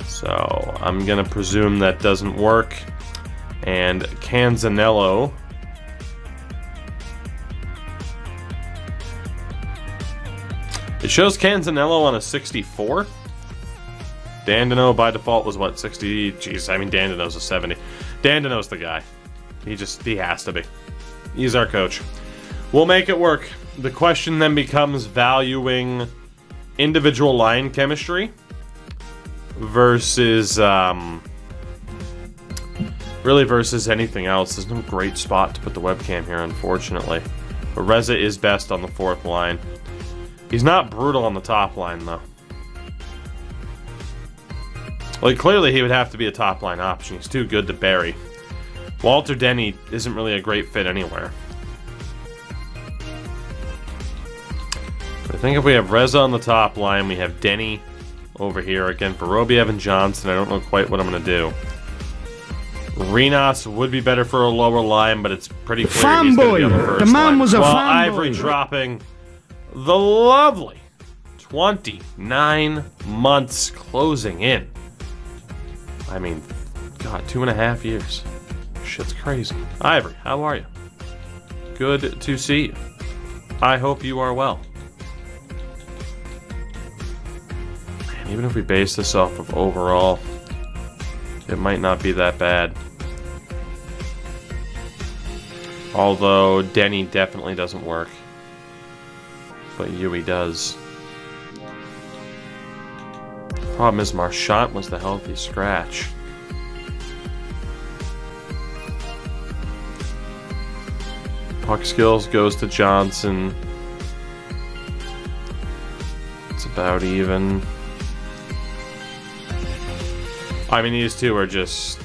So, I'm going to presume that doesn't work. And Canzanello. It shows Canzanello on a 64. Dandino, by default, was what, 60? Jeez, I mean, Dandino's a 70. Dandino's the guy. He has to be. He's our coach. We'll make it work. The question then becomes valuing individual line chemistry versus, really versus anything else. There's no great spot to put the webcam here, unfortunately. But Reza is best on the fourth line. He's not brutal on the top line, though. Like, clearly he would have to be a top line option. He's too good to bury. Walter Denny isn't really a great fit anywhere. I think if we have Reza on the top line, we have Denny over here. Again, for Robiev and Johnson, I don't know quite what I'm going to do. Rinas would be better for a lower line, but it's pretty clear he's going to be on the first line. The man was a fanboy. Ivory dropping the lovely 29 months closing in. I mean, God, 2.5 years. Shit's crazy. Ivory, how are you? Good to see you. I hope you are well. Man, even if we base this off of overall, it might not be that bad. Although Denny definitely doesn't work. But Yui does. Problem is Marchant was the healthy scratch. Puck skills goes to Johnson. It's about even. I mean, these two are just...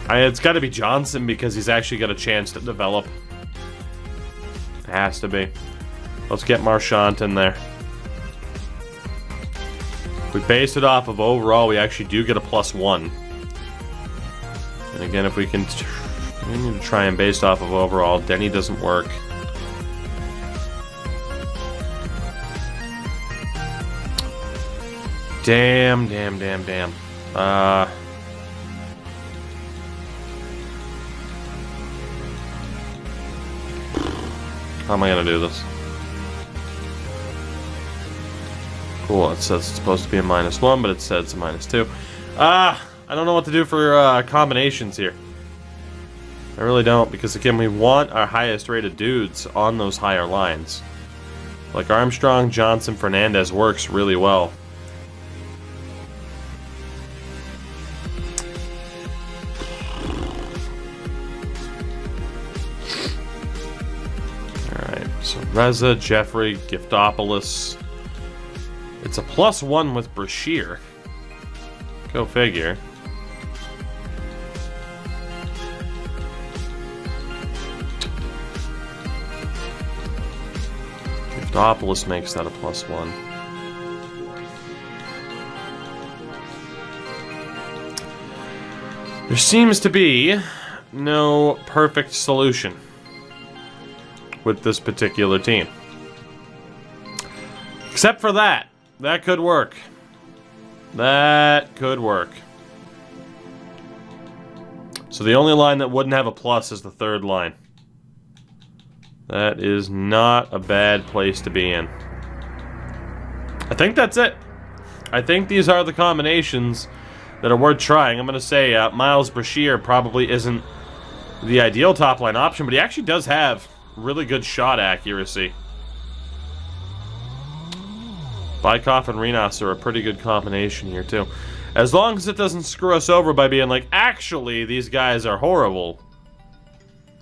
it's got to be Johnson because he's actually got a chance to develop. It has to be. Let's get Marchant in there. If we base it off of overall, we actually do get a +1. And again, if we can... we need to try and base off of overall. Denny doesn't work. Damn. How am I gonna do this? Cool, it says it's supposed to be a -1, but it said it's a -2. I don't know what to do for combinations here. I really don't, because again, we want our highest rated dudes on those higher lines. Like Armstrong, Johnson, Fernandez works really well. So Reza, Jeffrey, Giftopoulos. It's a +1 with Brashear. Go figure. Giftopoulos makes that a +1. There seems to be no perfect solution with this particular team. Except for that. That could work. That could work. So the only line that wouldn't have a plus is the third line. That is not a bad place to be in. I think that's it. I think these are the combinations that are worth trying. I'm going to say Miles Brashear probably isn't the ideal top-line option, but he actually does have really good shot accuracy. Bykov and Renas are a pretty good combination here, too. As long as it doesn't screw us over by being like, actually, these guys are horrible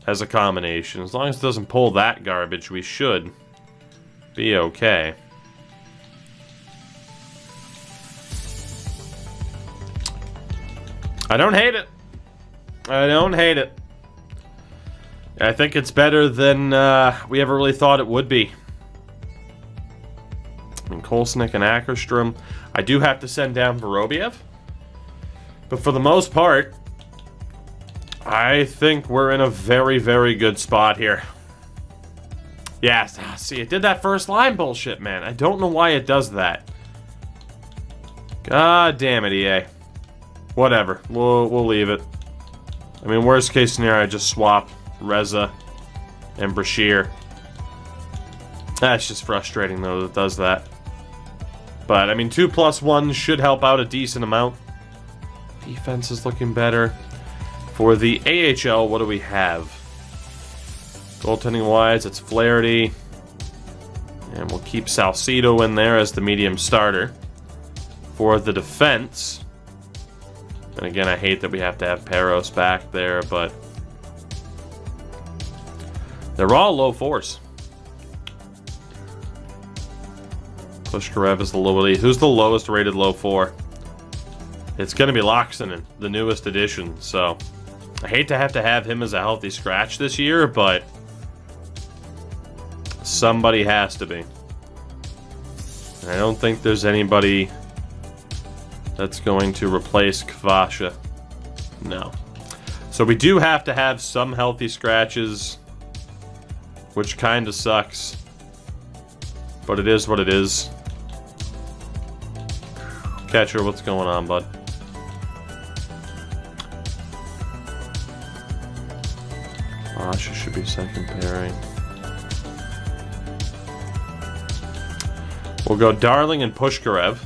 as a combination. As long as it doesn't pull that garbage, we should be okay. I don't hate it. I don't hate it. I think it's better than we ever really thought it would be. I mean, Kolsnik and Ackerstrom. I do have to send down Vorobiev. But for the most part, I think we're in a very, very good spot here. Yes, see, it did that first line bullshit, man. I don't know why it does that. God damn it, EA. Whatever, we'll leave it. I mean, worst case scenario, I just swap Reza and Brashear. That's just frustrating, though, that it does that. But, I mean, 2+1 should help out a decent amount. Defense is looking better. For the AHL, what do we have? Goaltending-wise, it's Flaherty. And we'll keep Salcido in there as the medium starter. For the defense... And again, I hate that we have to have Peros back there, but... They're all low fours. Pushkarev is the low elite. Who's the lowest rated low four? It's going to be Loxonen, the newest addition, so... I hate to have him as a healthy scratch this year, but... Somebody has to be. And I don't think there's anybody that's going to replace Kvasha. No. So we do have to have some healthy scratches, which kind of sucks. But it is what it is. Catcher, what's going on, bud? Kvasha should be second pairing. We'll go Darling and Pushkarev.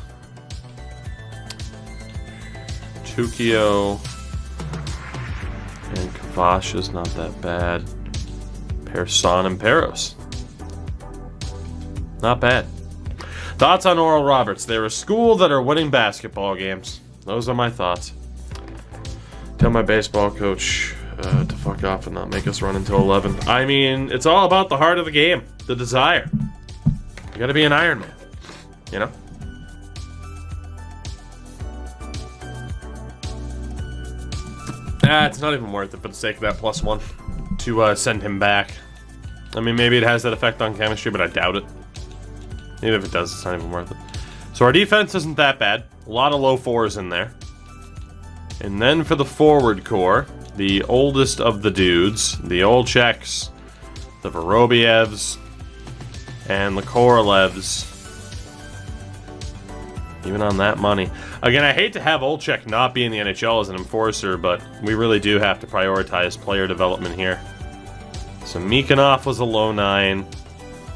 Tukio and Kvasha's not that bad. Persson and Peros. Not bad. Thoughts on Oral Roberts? They're a school that are winning basketball games. Those are my thoughts. Tell my baseball coach to fuck off and not make us run until 11. I mean, it's all about the heart of the game. The desire. You gotta be an Iron Man. You know? It's not even worth it for the sake of that +1 to send him back. I mean, maybe it has that effect on chemistry, but I doubt it. Even if it does, it's not even worth it. So our defense isn't that bad. A lot of low fours in there. And then for the forward core, the oldest of the dudes, the Olczeks, the Vorobievs, and the Korolevs. Even on that money. Again, I hate to have Olczek not be in the NHL as an enforcer, but we really do have to prioritize player development here. So Mikanov was a low 9.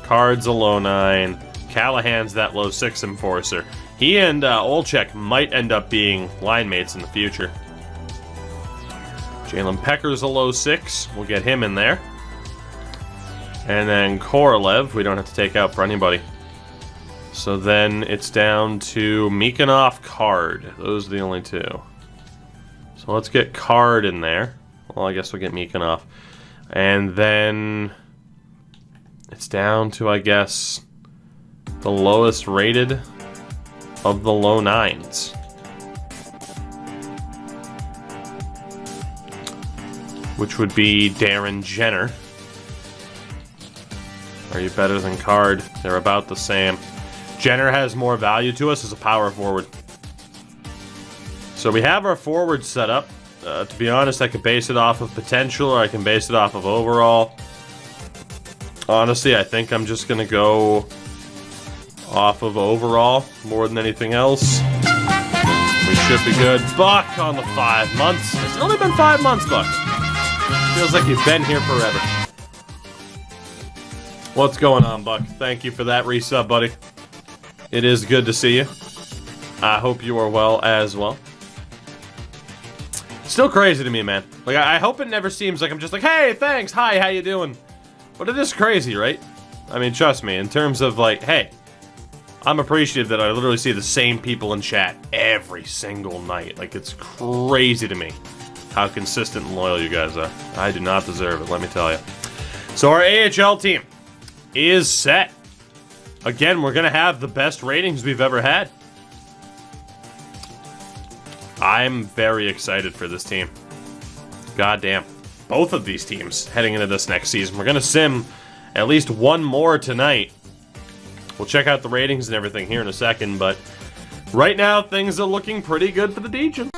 Card's a low 9. Callahan's that low 6 enforcer. He and Olczek might end up being line mates in the future. Jalen Pecker's a low 6. We'll get him in there. And then Korolev, we don't have to take out for anybody. So then it's down to Mikanov, Card. Those are the only two. So let's get Card in there. Well, I guess we'll get Mikanov. And then it's down to, I guess, the lowest rated of the low 9s. Which would be Darren Jenner. Are you better than Card? They're about the same. Jenner has more value to us as a power forward. So we have our forward set up. To be honest, I can base it off of potential, or I can base it off of overall. Honestly, I think I'm just going to go off of overall more than anything else. We should be good. Buck on the 5 months. It's only been 5 months, Buck. Feels like you've been here forever. What's going on, Buck? Thank you for that resub, buddy. It is good to see you. I hope you are well as well. Still crazy to me, man. Like, I hope it never seems like I'm just like, hey, thanks, hi, how you doing? But it is crazy, right? I mean, trust me, in terms of like, hey, I'm appreciative that I literally see the same people in chat every single night. Like, it's crazy to me how consistent and loyal you guys are. I do not deserve it, let me tell you. So our AHL team is set. Again, we're going to have the best ratings we've ever had. I'm very excited for this team. Goddamn. Both of these teams heading into this next season. We're going to sim at least one more tonight. We'll check out the ratings and everything here in a second, but right now things are looking pretty good for the Legion.